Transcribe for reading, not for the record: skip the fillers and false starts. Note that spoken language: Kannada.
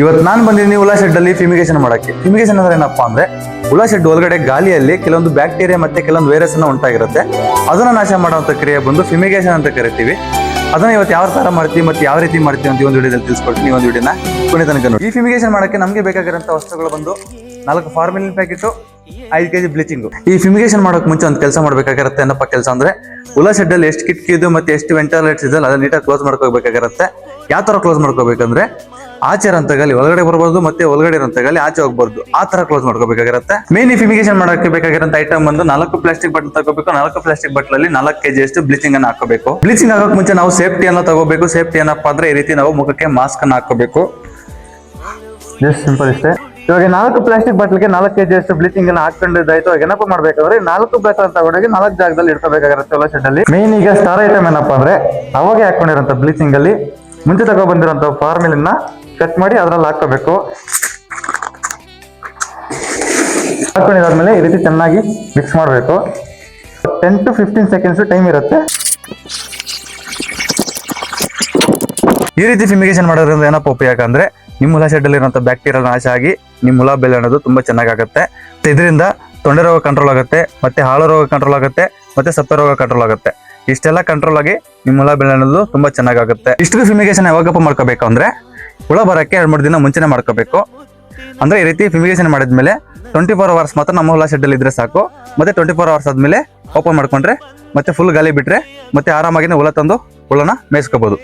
ಇವತ್ತು ನಾನು ಬಂದಿದ್ದೀನಿ ಹುಳ ಶೆಡ್ ಅಲ್ಲಿ ಫ್ಯೂಮಿಗೇಷನ್ ಮಾಡಕ್ಕೆ. ಫ್ಯೂಮಿಗೇಷನ್ ಅಂದ್ರೆ ಏನಪ್ಪಾ ಅಂದ್ರೆ ಹುಳ ಶೆಡ್ ಒಳಗಡೆ ಗಾಳಿಯಲ್ಲಿ ಕೆಲವೊಂದು ಬ್ಯಾಕ್ಟೀರಿಯಾ ಮತ್ತೆ ಕೆಲವೊಂದು ವೈರಸ್ ಅನ್ನ ಉಂಟಾಗಿರುತ್ತೆ. ಅದನ್ನ ನಾಶ ಮಾಡುವಂತ ಕ್ರಿಯೆ ಬಂದು ಫ್ಯೂಮಿಗೇಷನ್ ಅಂತ ಕರಿತೀವಿ. ಅದನ್ನ ಇವತ್ತು ಯಾವ ತರ ಮಾಡ್ತೀವಿ ಮತ್ತೆ ಯಾವ ರೀತಿ ಮಾಡ್ತೀವಿ ಅಂತ ಒಂದು ವಿಡಿಯೋದಲ್ಲಿ ತಿಳಿಸ್ಕೊಡ್ತೀನಿ. ಒಂದು ವಿಡಿಯೋನ ಕೊನೆ ತನಕ ನೋಡಿ. ಈ ಫ್ಯೂಮಿಗೇಷನ್ ಮಾಡಕ್ಕೆ ನಮಗೆ ಬೇಕಾಗಿರುವಂತ ವಸ್ತುಗಳು ಬಂದು 4 ಫಾರ್ಮಿಲಿನ್ ಪ್ಯಾಕೆಟ್, 5 kg ಬ್ಲೀಚಿಂಗ್. ಈ ಫ್ಯೂಮಿಗೇಷನ್ ಮಾಡೋಕೆ ಮುಂಚೆ ಒಂದು ಕೆಲಸ ಮಾಡಬೇಕಾಗಿರುತ್ತೆ. ಏನಪ್ಪ ಕೆಲಸ ಅಂದ್ರೆ ಹುಳ ಶೆಡ್ ಅಲ್ಲಿ ಎಷ್ಟು ಕಿಟಕಿ ಇದೆ ಮತ್ತೆ ಎಷ್ಟು ವೆಂಟಿಲೇಟರ್ಸ್ ಇದೆ ಅದನ್ನ ನೀಟಾಗಿ ಕ್ಲೋಸ್ ಮಾಡ್ಕೋಬೇಕಾಗಿರುತ್ತೆ. ಯಾವ ತರ ಕ್ಲೋಸ್ ಮಾಡ್ಕೋಬೇಕಂದ್ರೆ ಆಚೆ ಇರೋಂತಾಗಲಿ ಒಳಗಡೆ ಬರಬಾರ್ದು, ಮತ್ತೆ ಒಳಗಡೆ ಇರೋಂತಾಗಲಿ ಆಚೆ ಹೋಗ್ಬಾರ್ದು. ಆ ತರ ಕ್ಲೋಸ್ ಮಾಡ್ಕೋಬೇಕಾಗಿರುತ್ತೆ. ಮೇನ್ ಈ ಫ್ಯೂಮಿಗೇಷನ್ ಮಾಡೋಕೆ ಬೇಕಾಗಿರೋ ಐಟಮ್ ಬಂದು 4 ಪ್ಲಾಸ್ಟಿಕ್ ಬಾಟಲ್ ತಗೋಬೇಕು. 4 ಪ್ಲಾಸ್ಟಿಕ್ ಬಾಟಲ್ ಅಲ್ಲಿ 4 kg ಅಷ್ಟು ಬ್ಲೀಚಿಂಗ್ ಅನ್ನ ಹಾಕೋಬೇಕು. ಬ್ಲೀಚಿಂಗ್ ಹಾಕೋಕೆ ಮುಂಚೆ ನಾವು ಸೇಫ್ಟಿ ಅನ್ನ ತಗೋಬೇಕು. ಸೇಫ್ಟಿ ಏನಪ್ಪಾ ಅಂದ್ರೆ ಈ ರೀತಿ ನಾವು ಮುಖಕ್ಕೆ ಮಾಸ್ಕ್ ಅನ್ನ ಹಾಕೋಬೇಕು. ಜಸ್ಟ್ ಸಿಂಪಲ್ ಇಷ್ಟೇ. ಇವಾಗ 4 ಪ್ಲಾಸ್ಟಿಕ್ ಬಾಟಲ್ಗೆ 4 kg ಅಷ್ಟು ಬ್ಲೀಚಿಂಗ್ ಅನ್ನ ಹಾಕೊಂಡಿದ್ದಾಯ್ತು. ಇವಾಗ ಏನಪ್ಪ ಮಾಡ್ಬೇಕಂದ್ರೆ 4 ಬಾಟಲ್ ತಗೊಂಡೋಗಿ 4 ಜಾಗದಲ್ಲಿ ಇಟ್ಕೋಬೇಕಾಗಿರುತ್ತೆ ಹುಳ ಶೆಡ್ ಅಲ್ಲಿ. ಮೇನ್ ಈಗ ಸ್ಟಾರ್ ಐಟಮ್ ಏನಪ್ಪಾ ಅಂದ್ರೆ ಅವಾಗೆ ಹಾಕೊಂಡಿರೋಂಥ ಬ್ಲೀಚಿಂಗ್ ಅಲ್ಲಿ ಮುಂಚೆ ತಗೊಬಂದಿರೋಂಥ ಫಾರ್ಮಿಲಿನ ಕಟ್ ಮಾಡಿ ಅದ್ರಲ್ಲಿ ಹಾಕೋಬೇಕು. ಹಾಕೊಂಡಿದಾದ್ಮೇಲೆ ಈ ರೀತಿ ಚೆನ್ನಾಗಿ ಮಿಕ್ಸ್ ಮಾಡಬೇಕು. 10 to 15 seconds ಟೈಮ್ ಇರುತ್ತೆ. ಈ ರೀತಿ ಫ್ಯೂಮಿಗೇಷನ್ ಮಾಡೋದ್ರಿಂದ ಏನಪ್ಪ ಉಪಯೋಗ ಅಂದ್ರೆ ನಿಮ್ಮ ಹುಳ ಶೆಡ್ ಅಲ್ಲಿ ಇರುವಂತ ಬ್ಯಾಕ್ಟೀರಿಯಾ ನಾಶ ಆಗಿ ನಿಮ್ಮ ಹುಳ ಬೆಲೆ ಅನ್ನೋದು ತುಂಬಾ ಚೆನ್ನಾಗುತ್ತೆ. ಇದರಿಂದ ತೊಂಡೆ ರೋಗ ಕಂಟ್ರೋಲ್ ಆಗುತ್ತೆ, ಮತ್ತೆ ಹಾಳು ರೋಗ ಕಂಟ್ರೋಲ್ ಆಗುತ್ತೆ, ಮತ್ತೆ ಸತ್ತ ರೋಗ ಕಂಟ್ರೋಲ್ ಆಗುತ್ತೆ. ಇಷ್ಟೆಲ್ಲ ಕಂಟ್ರೋಲ್ ಆಗಿ ನಿಮ್ಮ ಹುಳ ಬೆಲೆ ಅನ್ನೋದು ತುಂಬಾ ಚೆನ್ನಾಗುತ್ತೆ. ಇಷ್ಟು ಫ್ಯೂಮಿಗೇಷನ್ ಯಾವಾಗಪ್ಪ ಮಾಡ್ಕೋಬೇಕು ಅಂದ್ರೆ ಹುಳ ಬರಕ್ಕೆ 2-3 ದಿನ ಮುಂಚೆನೆ ಮಾಡ್ಕೋಬೇಕು. ಅಂದ್ರೆ ಈ ರೀತಿ ಫ್ಯೂಮಿಗೇಷನ್ ಮಾಡಿದ್ಮೇಲೆ 24 hours ಮಾತ್ರ ನಮ್ಮ ಹುಳ ಶೆಡ್ ಅಲ್ಲಿ ಇದ್ರೆ ಸಾಕು. ಮತ್ತೆ 24 hours ಆದ್ಮೇಲೆ ಓಪನ್ ಮಾಡ್ಕೊಂಡ್ರೆ ಮತ್ತೆ ಫುಲ್ ಗಾಳಿ ಬಿಟ್ರೆ ಮತ್ತೆ ಆರಾಮಾಗಿ ಹುಳ ತಂದು ಹುಳನ ಮೇಯಿಸ್ಕೋಬಹುದು.